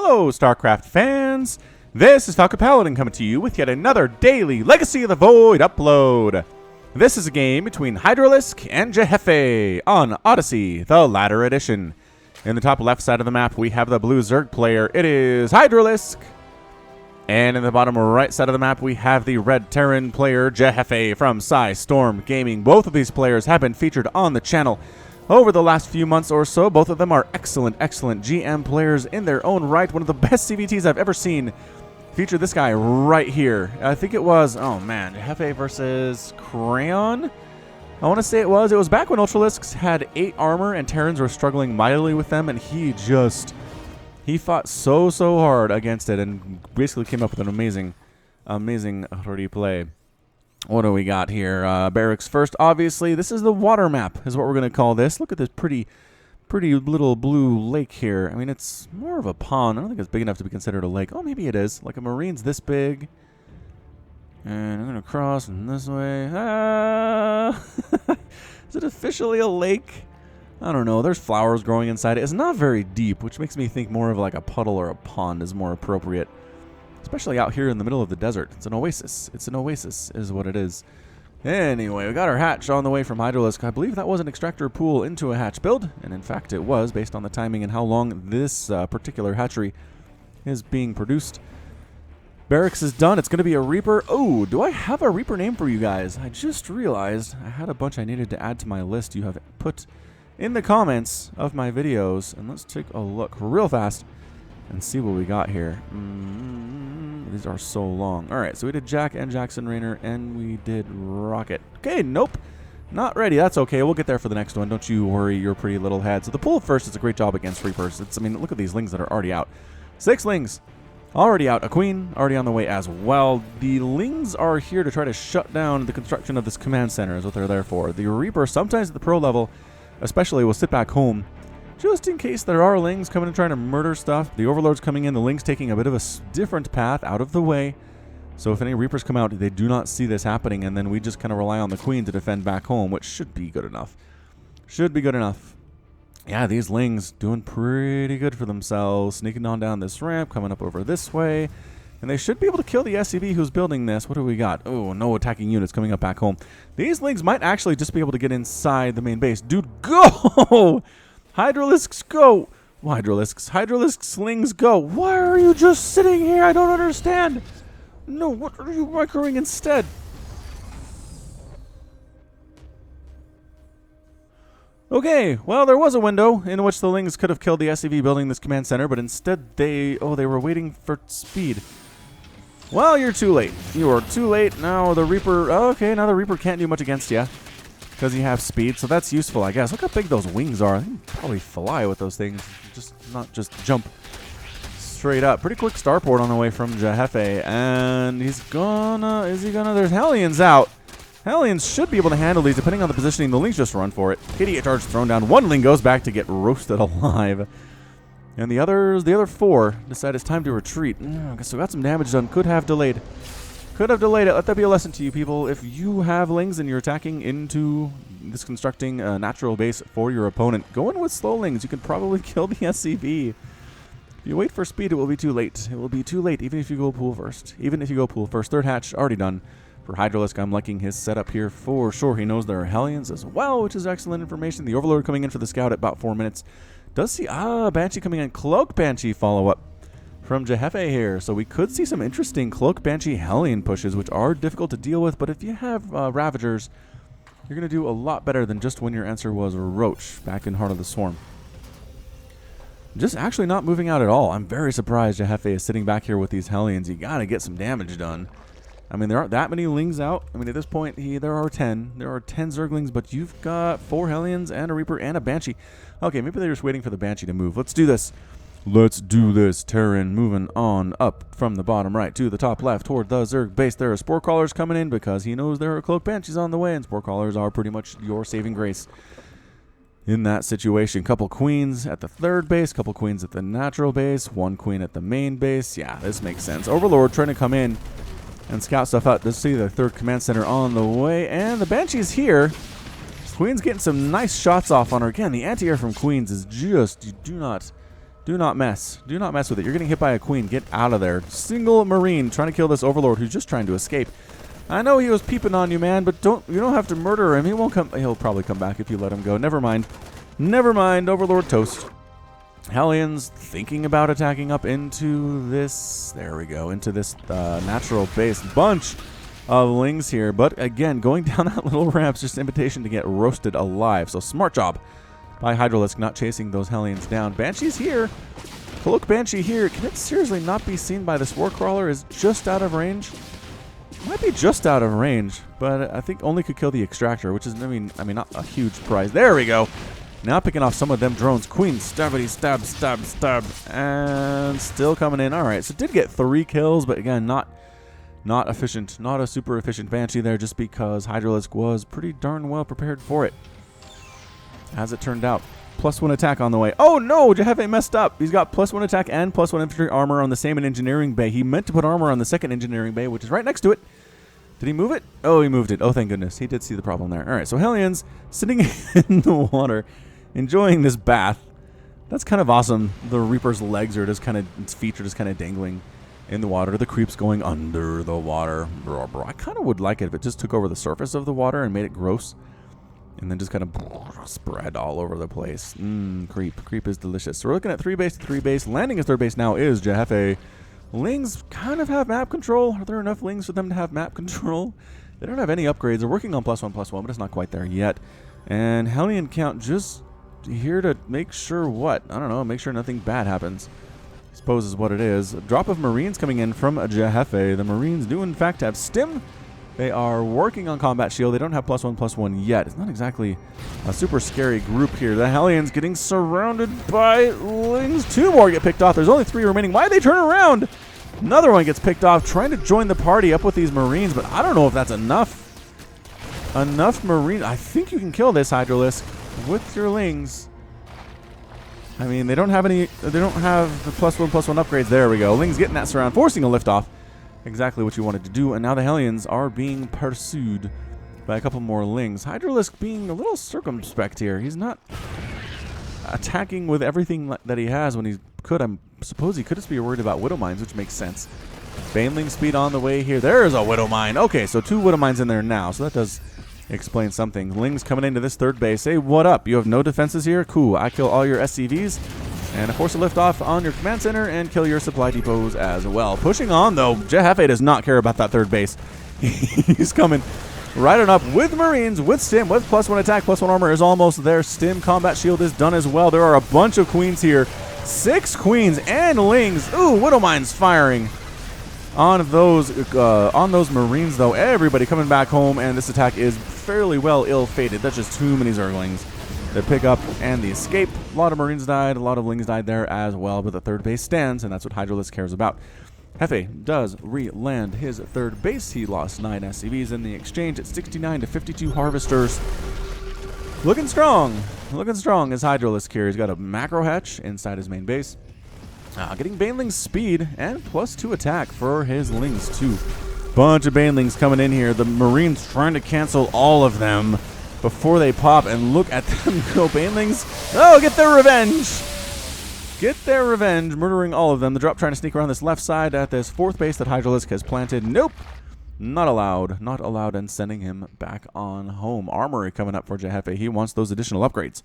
Hello, StarCraft fans! This is Falcon Paladin coming to you with yet another daily Legacy of the Void upload. This is a game between Hydralisk and jheffe on Odyssey, the latter edition. In the top left side of the map, we have the blue Zerg player. It is Hydralisk. And in the bottom right side of the map, we have the red Terran player, jheffe from Storm Gaming. Both of these players have been featured on the channel over the last few months or so. Both of them are excellent GM players in their own right. One of the best CVTs I've ever seen feature this guy right here. I think it was, oh man, jheffe versus Crayon? I want to say it was back when Ultralisks had 8 armor and Terrans were struggling mightily with them, and he fought so hard against it and basically came up with an amazing replay. What do we got here? Barracks first, obviously. This is the water map, is what we're going to call this. Look at this pretty little blue lake here. I mean, it's more of a pond. I don't think it's big enough to be considered a lake. Oh, maybe it is. Like a marine's this big. And I'm going to cross in this way. Ah! Is it officially a lake? I don't know. There's flowers growing inside it. It's not very deep, which makes me think more of like a puddle or a pond is more appropriate. Especially out here in the middle of the desert. It's an oasis. It's an oasis is what it is. Anyway, we got our hatch on the way from Hydralisk. I believe that was an extractor pool into a hatch build. And in fact, it was, based on the timing and how long this particular hatchery is being produced. Barracks is done. It's going to be a Reaper. Oh, do I have a Reaper name for you guys? I just realized I had a bunch I needed to add to my list. You have put in the comments of my videos. And let's take a look real fast and see what we got here. These are so long. All right, so we did Jack and Jackson Rainer, and we did Rocket. Okay, nope. Not ready. That's okay. We'll get there for the next one. Don't you worry, your pretty little head. So the pool first is a great job against Reapers. I mean, look at these lings that are already out. 6 lings already out. A queen already on the way as well. The lings are here to try to shut down the construction of this command center is what they're there for. The Reaper, sometimes at the pro level, especially, will sit back home just in case there are lings coming and trying to murder stuff. The Overlord's coming in, the lings taking a bit of a different path out of the way. So if any Reapers come out, they do not see this happening, and then we just kind of rely on the Queen to defend back home, which should be good enough. Should be good enough. Yeah, these lings doing pretty good for themselves. Sneaking on down this ramp, coming up over this way. And they should be able to kill the SCV who's building this. What do we got? Oh, no attacking units coming up back home. These lings might actually just be able to get inside the main base. Dude, go! Hydralisks, go! Hydralisk slings, go! Why are you just sitting here? I don't understand! No, what are you microing instead? Okay, well, there was a window in which the lings could have killed the SCV building this command center, but instead they were waiting for speed. Well, you're too late. You are too late. Now the Reaper, okay, now the Reaper can't do much against you, because you have speed, so that's useful, I guess. Look how big those wings are. I think you can probably fly with those things, not just jump straight up. Pretty quick starport on the way from jheffe, and is he gonna, there's Hellions out. Hellions should be able to handle these depending on the positioning. The lings just run for it. Idiot charge thrown down. One ling goes back to get roasted alive. And the other 4 decide it's time to retreat. Okay, so got some damage done. Could have delayed it. Let that be a lesson to you people. If you have lings and you're attacking into this constructing a natural base for your opponent, go in with slow lings. You can probably kill the SCV. If you wait for speed, it will be too late. It will be too late, even if you go pool first. Third hatch, already done. For Hydralisk, I'm liking his setup here for sure. He knows there are Hellions as well, which is excellent information. The Overlord coming in for the scout at about 4 minutes. Does see, Banshee coming in. Cloak Banshee follow-up from jheffe here. So we could see some interesting Cloak Banshee Hellion pushes, which are difficult to deal with. But if you have Ravagers, you're going to do a lot better than just when your answer was Roach back in Heart of the Swarm. Just actually not moving out at all. I'm very surprised jheffe is sitting back here with these Hellions. You got to get some damage done. I mean, there aren't that many lings out. I mean, at this point, there are 10. There are 10 Zerglings, but you've got 4 Hellions and a Reaper and a Banshee. Okay, maybe they're just waiting for the Banshee to move. Let's do this. Let's do this. Terran moving on up from the bottom right to the top left toward the Zerg base. There are Spore Callers coming in because he knows there are Cloak Banshees on the way, and Spore Callers are pretty much your saving grace in that situation. Couple queens at the third base, couple queens at the natural base, 1 queen at the main base. Yeah, this makes sense. Overlord trying to come in and scout stuff out. Let's see the third command center on the way, and the Banshee's here. Queen's getting some nice shots off on her. Again, the anti-air from Queens is just, you do not Do not mess. Do not mess with it. You're getting hit by a queen. Get out of there. Single Marine trying to kill this Overlord who's just trying to escape. I know he was peeping on you, man, but you don't have to murder him. He won't come. He'll probably come back if you let him go. Never mind. Never mind. Overlord toast. Hellions thinking about attacking up into this. There we go. Into this natural base. Bunch of lings here. But again, going down that little ramp's just an invitation to get roasted alive. So smart job by Hydralisk not chasing those Hellions down. Banshee's here. Cloak Banshee here. Can it seriously not be seen by this War Crawler? Is just out of range. Might be just out of range, but I think only could kill the Extractor, which is, I mean, not a huge prize. There we go. Now picking off some of them drones. Queen, stabbity, stab, stab, stab, and still coming in. All right, so did get 3 kills, but again, not efficient. Not a super efficient Banshee there, just because Hydralisk was pretty darn well prepared for it. As it turned out, +1 attack on the way. Oh no, jheffe messed up. He's got +1 attack and +1 infantry armor on the same engineering bay. He meant to put armor on the second engineering bay, which is right next to it. Did he move it? Oh, he moved it. Oh, thank goodness. He did see the problem there. All right, so Hellions sitting in the water, enjoying this bath. That's kind of awesome. The Reaper's legs are just kind of, its feet are just kind of dangling in the water. The creeps going under the water. I kind of would like it if it just took over the surface of the water and made it gross. And then just kind of spread all over the place. Creep. Creep is delicious. So we're looking at 3 base to 3 base. Landing as 3rd base now is jheffe. Lings kind of have map control. Are there enough lings for them to have map control? They don't have any upgrades. They're working on +1/+1, but it's not quite there yet. And Hellion count just here to make sure what? I don't know. Make sure nothing bad happens. I suppose is what it is. A drop of Marines coming in from jheffe. The Marines do in fact have stim. They are working on combat shield. They don't have +1/+1 yet. It's not exactly a super scary group here. The Hellions getting surrounded by lings. 2 more get picked off. There's only 3 remaining. Why did they turn around? Another one gets picked off, trying to join the party up with these Marines, but I don't know if that's enough. Enough Marines. I think you can kill this Hydralisk with your lings. I mean, they don't have any. They don't have the +1/+1 upgrades. There we go. Lings getting that surround, forcing a liftoff. Exactly what you wanted to do, and now the Hellions are being pursued by a couple more lings. Hydralisk being a little circumspect here. He's not attacking with everything that he has when he could. I suppose he could just be worried about Widow Mines, which makes sense. Baneling speed on the way here. There's a Widow Mine. Okay, so 2 Widow Mines in there now, so that does explain something. Lings coming into this 3rd base. Hey, what up? You have no defenses here? Cool. I kill all your SCVs. And force a liftoff on your command center and kill your supply depots as well. Pushing on, though. jheffe does not care about that 3rd base. He's coming right on up with Marines, with stim, with +1 attack, +1 armor is almost there. Stim combat shield is done as well. There are a bunch of queens here. 6 queens and lings. Ooh, Widow Mines firing on those Marines, though. Everybody coming back home, and this attack is fairly well ill-fated. That's just too many Zerglings. The pickup and the escape. A lot of Marines died, a lot of lings died there as well, but the 3rd base stands, and that's what Hydralisk cares about. jheffe does re-land his 3rd base. He lost 9 SCVs in the exchange at 69 to 52 Harvesters. Looking strong. Looking strong as Hydralisk here. He's got a macro hatch inside his main base. Getting Baneling's speed and +2 attack for his lings too. Bunch of Banelings coming in here. The Marines trying to cancel all of them before they pop, and look at them go. Banelings, oh, get their revenge. Get their revenge, murdering all of them. The drop trying to sneak around this left side at this 4th base that Hydralisk has planted. Nope. Not allowed. Not allowed, and sending him back on home. Armory coming up for jheffe. He wants those additional upgrades.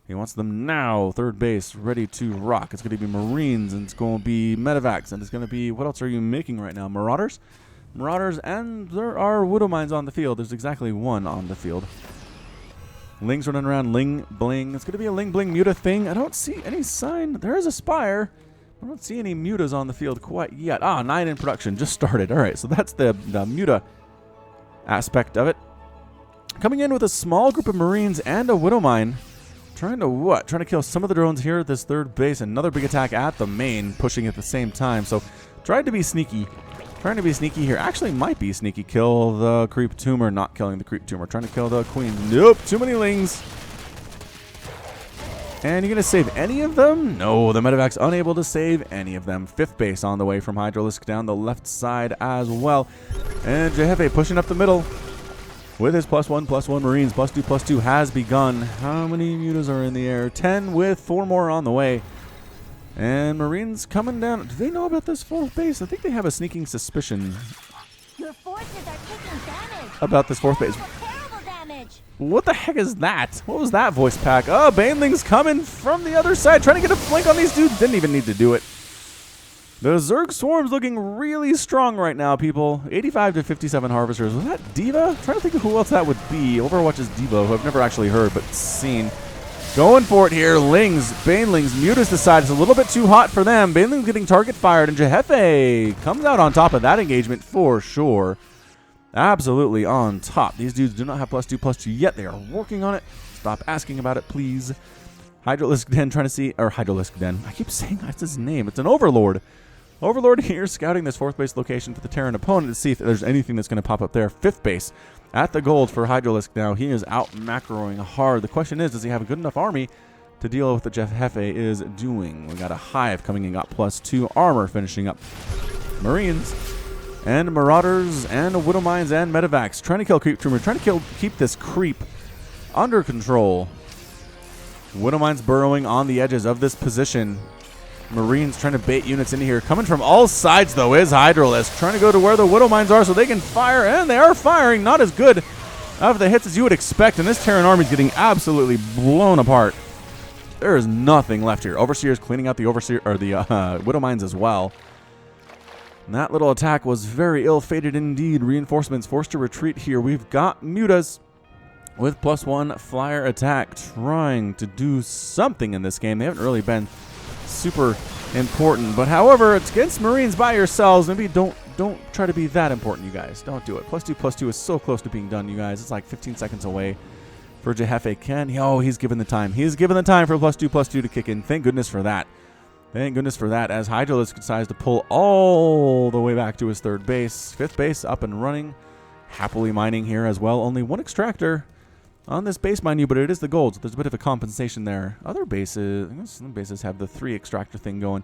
He wants them now. 3rd base ready to rock. It's going to be Marines, and it's going to be Medivacs, and it's going to be, what else are you making right now? Marauders? Marauders, and there are Widow Mines on the field. There's exactly 1 on the field. Lings running around, ling bling. It's going to be a ling bling muta thing. I don't see any sign. There is a spire. I don't see any mutas on the field quite yet. 9 in production. Just started. All right, so that's the muta aspect of it. Coming in with a small group of Marines and a Widow Mine. Trying to what? Trying to kill some of the drones here at this 3rd base. Another big attack at the main, pushing at the same time. So tried to be sneaky. Trying to be sneaky here. Actually might be sneaky. Kill the creep tumor. Not killing the creep tumor. Trying to kill the queen. Nope. Too many lings. And you're going to save any of them? No. The Medevac's unable to save any of them. 5th base on the way from Hydralisk down the left side as well. And jheffe pushing up the middle with his +1/+1 Marines. +2/+2 has begun. How many mutas are in the air? 10 with 4 more on the way. And Marines coming down. Do they know about this fourth base? I think they have a sneaking suspicion Your forces are taking damage. about this fourth base. Terrible damage. What the heck is that? What was that voice pack? Oh, Baneling's coming from the other side, trying to get a flank on these dudes. Didn't even need to do it. The Zerg Swarm's looking really strong right now, people. 85 to 57 Harvesters. Was that Diva? I'm trying to think of who else that would be. Overwatch's Diva, who I've never actually heard, but seen. Going for it here. Lings, Banelings, Mutas decide it's a little bit too hot for them. Banelings getting target fired, and jheffe comes out on top of that engagement for sure. Absolutely on top. These dudes do not have +2/+2 yet. They are working on it. Stop asking about it, please. Hydralisk Den trying to see, or Hydralisk Den. I keep saying that's his name. It's an Overlord. Overlord here scouting this fourth base location for the Terran opponent to see if there's anything that's going to pop up there. Fifth base at the gold for Hydralisk now. He is out macroing hard. The question is, does he have a good enough army to deal with what jheffe is doing? We got a Hive coming in, got +2 armor finishing up. Marines and Marauders and Widowmines and Medivacs trying to kill Creep Trooper, trying to keep this creep under control. Widowmines burrowing on the edges of this position. Marines trying to bait units into here. Coming from all sides, though, is Hydralisk. Trying to go to where the Widowmines are so they can fire, and they are firing. Not as good of the hits as you would expect, and this Terran army is getting absolutely blown apart. There is nothing left here. Overseer's cleaning out the Overseer, or the Widowmines as well. And that little attack was very ill-fated indeed. Reinforcements forced to retreat here. We've got Mutas with +1 flyer attack trying to do something in this game. They haven't really been super important, but however, it's against Marines by yourselves. Maybe don't try to be that important, you guys. Don't do it. +2/+2 is so close to being done, you guys. It's like 15 seconds away for jheffe. Oh, he's given the time. He's given the time for +2/+2 to kick in. Thank goodness for that. Thank goodness for that, as Hydralisk decides to pull all the way back to his third base. Fifth base up and running. Happily mining here as well. Only one extractor on this base, mind you, but it is the gold, so there's a bit of a compensation there. Other bases, I guess some bases have the 3 extractor thing going.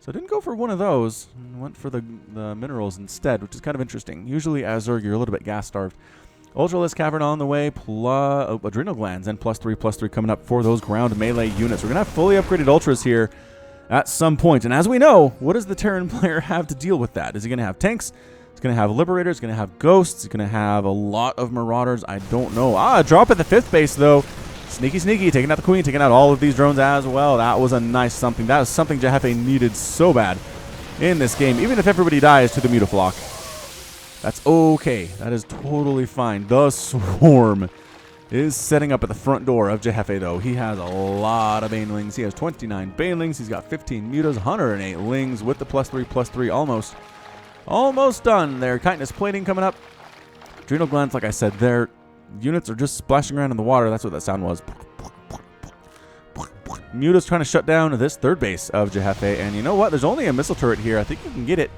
So I didn't go for one of those. Went for the minerals instead, which is kind of interesting. Usually as Zerg, you're a little bit gas-starved. Ultralisk Cavern on the way, Adrenal Glands, and +3/+3 coming up for those ground melee units. We're going to have fully upgraded Ultras here at some point. And as we know, what does the Terran player have to deal with that? Is he going to have tanks? He's going to have Liberators. He's going to have Ghosts. He's going to have a lot of Marauders. I don't know. A drop at the 5th base, though. Sneaky, taking out the Queen, taking out all of these drones as well. That was a nice something. That is something jheffe needed so bad in this game. Even if everybody dies to the Mutaflock, that's okay. That is totally fine. The Swarm is setting up at the front door of jheffe, though. He has a lot of Banelings. He has 29 Banelings. He's got 15 Mutas, 108 Lings with the +3/+3 almost done. Their Chitinous Plating coming up. Adrenal Glands, like I said, their units are just splashing around in the water. That's what that sound was. Muta's trying to shut down this third base of jheffe. And you know what? There's only a missile turret here. I think you can get it.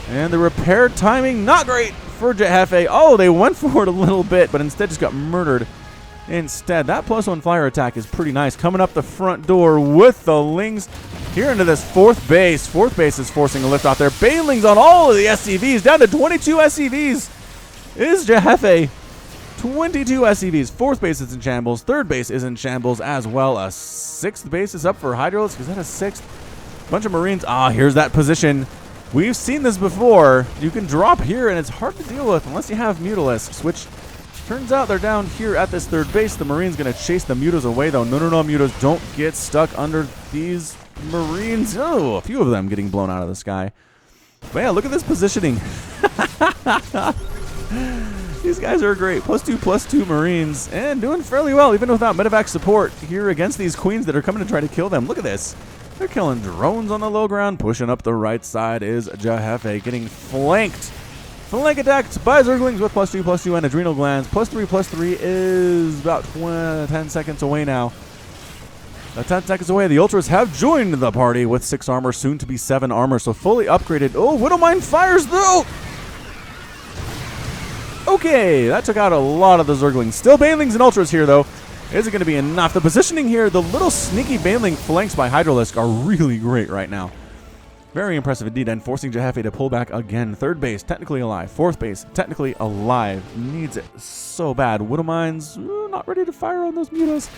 And the repair timing, not great for jheffe. Oh, they went for it a little bit, but instead just got murdered. Instead, that +1 flyer attack is pretty nice. Coming up the front door with the Lings here into this 4th base. 4th base is forcing a lift off there. Banelings on all of the SCVs, down to 22 SCVs is jheffe. 22 SCVs. 4th base is in shambles. 3rd base is in shambles as well. A 6th base is up for Hydralisk. Is that a 6th? Bunch of Marines. Ah, here's that position. We've seen this before. You can drop here, and it's hard to deal with unless you have Mutalisks, which turns out they're down here at this 3rd base. The Marine's going to chase the Mutas away, though. No, Mutas don't get stuck under these Marines. Oh, a few of them getting blown out of the sky. But yeah, look at this positioning. These guys are great. +2/+2 Marines, and doing fairly well, even without medevac support here against these Queens that are coming to try to kill them. Look at this. They're killing drones on the low ground. Pushing up the right side is jheffe, getting flanked. Flank attacked by Zerglings with +2/+2 and Adrenal Glands. +3/+3 is about 10 seconds away now. About 10 seconds away. The Ultras have joined the party with 6 armor, soon to be 7 armor, so fully upgraded. Oh, Widowmine fires though! Okay, that took out a lot of the Zerglings. Still Banelings and Ultras here, though. Is it going to be enough? The positioning here, the little sneaky Baneling flanks by Hydralisk are really great right now. Very impressive indeed, and forcing jheffe to pull back again. 3rd base, technically alive. 4th base, technically alive. Needs it so bad. Widowmines, not ready to fire on those Mutas.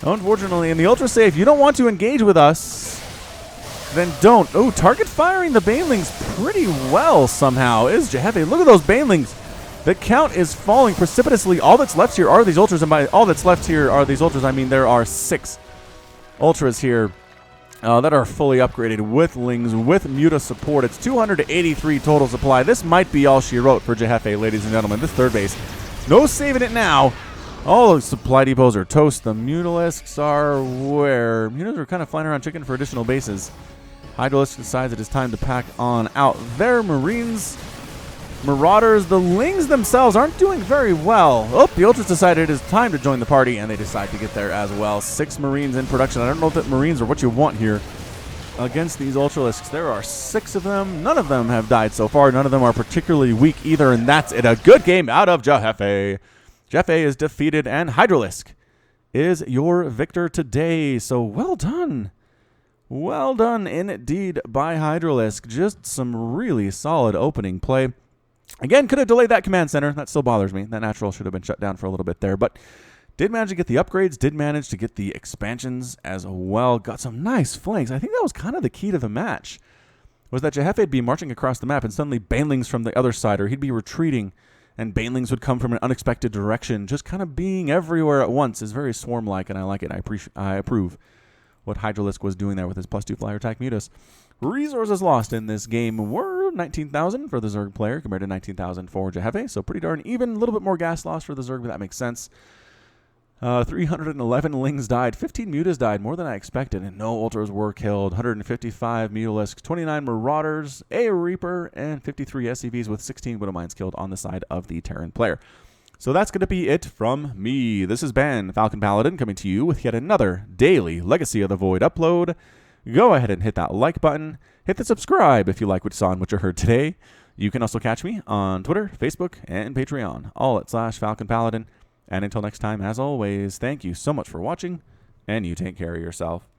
Unfortunately, in the Ultra safe, you don't want to engage with us. then don't. Oh, target firing the banelings pretty well somehow is jheffe. Look at those banelings. The count is falling precipitously. All that's left here are these ultras, and by all that's left here are these ultras, I mean there are 6 ultras here that are fully upgraded with lings, with muta support. It's 283 total supply. This might be all she wrote for jheffe, ladies and gentlemen. This third base. No saving it now. All those supply depots are toast. The Mutalisks are where? Mutas are kind of flying around chicken for additional bases. Hydralisk decides it is time to pack on out their Marines. Marauders, the Lings themselves aren't doing very well. Oh, the Ultras decided it is time to join the party, and they decide to get there as well. 6 Marines in production. I don't know if that Marines are what you want here against these Ultralisks. There are 6 of them. None of them have died so far. None of them are particularly weak either, and that's it. A good game out of jheffe. Jeffe is defeated, and Hydralisk is your victor today. So well done. Well done indeed by Hydralisk. Just some really solid opening play. Again, could have delayed that command center. That still bothers me. That natural should have been shut down for a little bit there. But did manage to get the upgrades. Did manage to get the expansions as well. Got some nice flanks. I think that was kind of the key to the match. Was that jheffe would be marching across the map and suddenly banelings from the other side. Or he'd be retreating and banelings would come from an unexpected direction. Just kind of being everywhere at once is very swarm-like, and I like it. I approve what Hydralisk was doing there with his +2 flyer attack mutas. Resources lost in this game were 19,000 for the Zerg player compared to 19,000 for jheffe, so pretty darn even. A little bit more gas loss for the Zerg, but that makes sense. 311 Lings died, 15 mutas died, more than I expected, and no ultras were killed. 155 Mutalisks, 29 Marauders, a Reaper, and 53 SCVs with 16 Widow Mines killed on the side of the Terran player. So that's going to be it from me. This has been Falcon Paladin coming to you with yet another daily Legacy of the Void upload. Go ahead and hit that like button. Hit the subscribe if you like what you saw and what you heard today. You can also catch me on Twitter, Facebook, and Patreon, all at /Falcon Paladin. And until next time, as always, thank you so much for watching, and you take care of yourself.